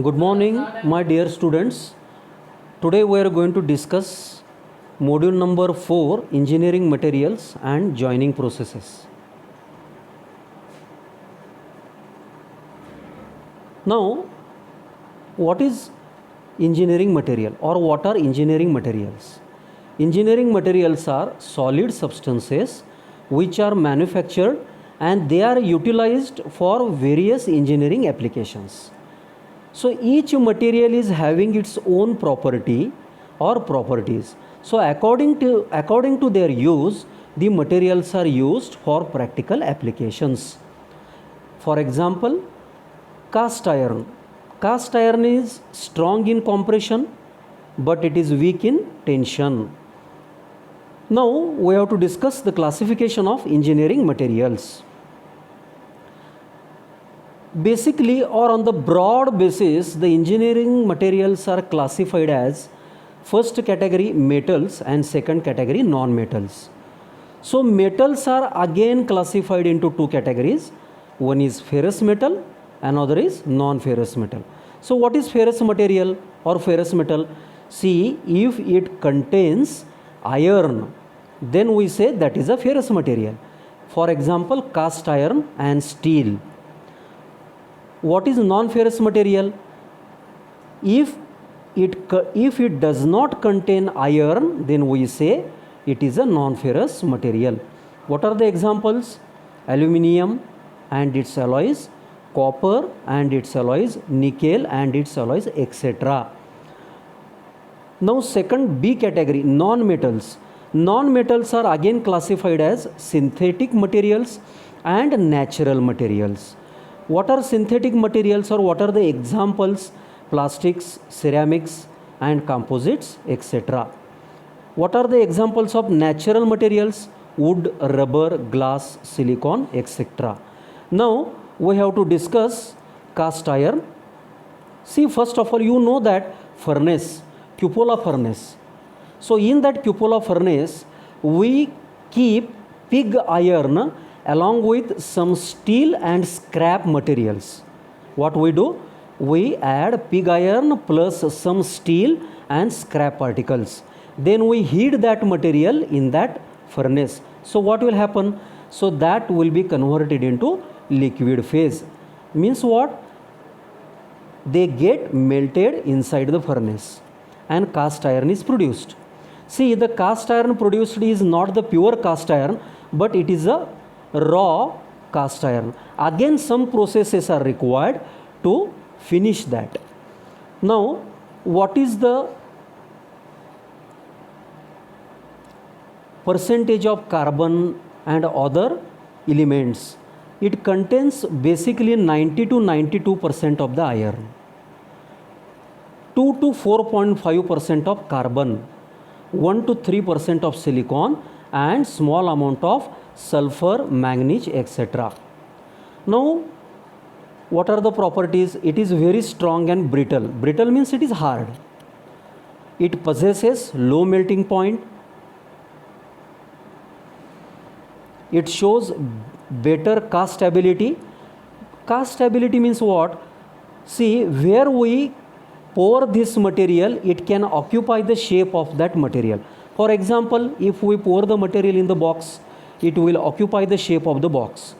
Good morning, my dear students. Today we are going to discuss module number 4, engineering materials and joining processes. Now, what is engineering material or what are engineering materials? Engineering materials are solid substances which are manufactured and they are utilized for various engineering applications. So each material is having its own property or properties. So according to their use, the materials are used for practical applications. For example, cast iron. Cast iron is strong in compression, but it is weak in tension. Now we have to discuss the classification of engineering materials. Basically, or on the broad basis, the engineering materials are classified as first category metals and second category non-metals. So metals are again classified into two categories. One is ferrous metal, another is non-ferrous metal. So what is ferrous material or ferrous metal? See, if it contains iron, then we say that is a ferrous material. For example, cast iron and steel. What is non-ferrous material? If it does not contain iron, then we say it is a non-ferrous material. What are the examples? Aluminium and its alloys, copper and its alloys, nickel and its alloys, etc. Now second B category, non-metals. Non-metals are again classified as synthetic materials and natural materials. What are synthetic materials or what are the examples? Plastics, ceramics and composites, etc. What are the examples of natural materials? Wood, rubber, glass, silicon, etc. Now we have to discuss cast iron. See, first of all, you know that furnace, cupola furnace. So in that cupola furnace, we keep pig iron along with some steel and scrap materials. What we do? We add pig iron plus some steel and scrap particles. Then we heat that material in that furnace. So what will happen? So that will be converted into liquid phase. Means what? They get melted inside the furnace and cast iron is produced. See, the cast iron produced is not the pure cast iron, but it is a raw cast iron. Again, some processes are required to finish that. Now, what is the percentage of carbon and other elements? It contains basically 90 to 92% of the iron, 2 to 4.5% of carbon, 1 to 3% of silicon, and small amount of sulfur, manganese, etc. Now, what are the properties? It is very strong and brittle. Brittle means it is hard. It possesses low melting point. It shows better cast ability. Cast ability means what? See, where we pour this material, it can occupy the shape of that material. For example, if we pour the material in the box, it will occupy the shape of the box.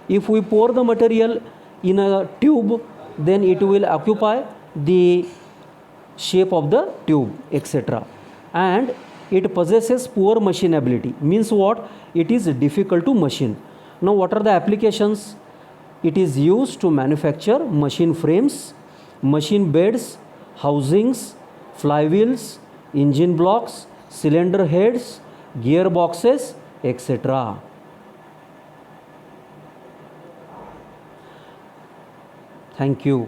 If we pour the material in a tube, then it will occupy the shape of the tube, etc. And it possesses poor machinability. Means what? It is difficult to machine. Now what are the applications? It is used to manufacture machine frames, machine beds, housings, flywheels, engine blocks, cylinder heads, gearboxes, etc. Thank you.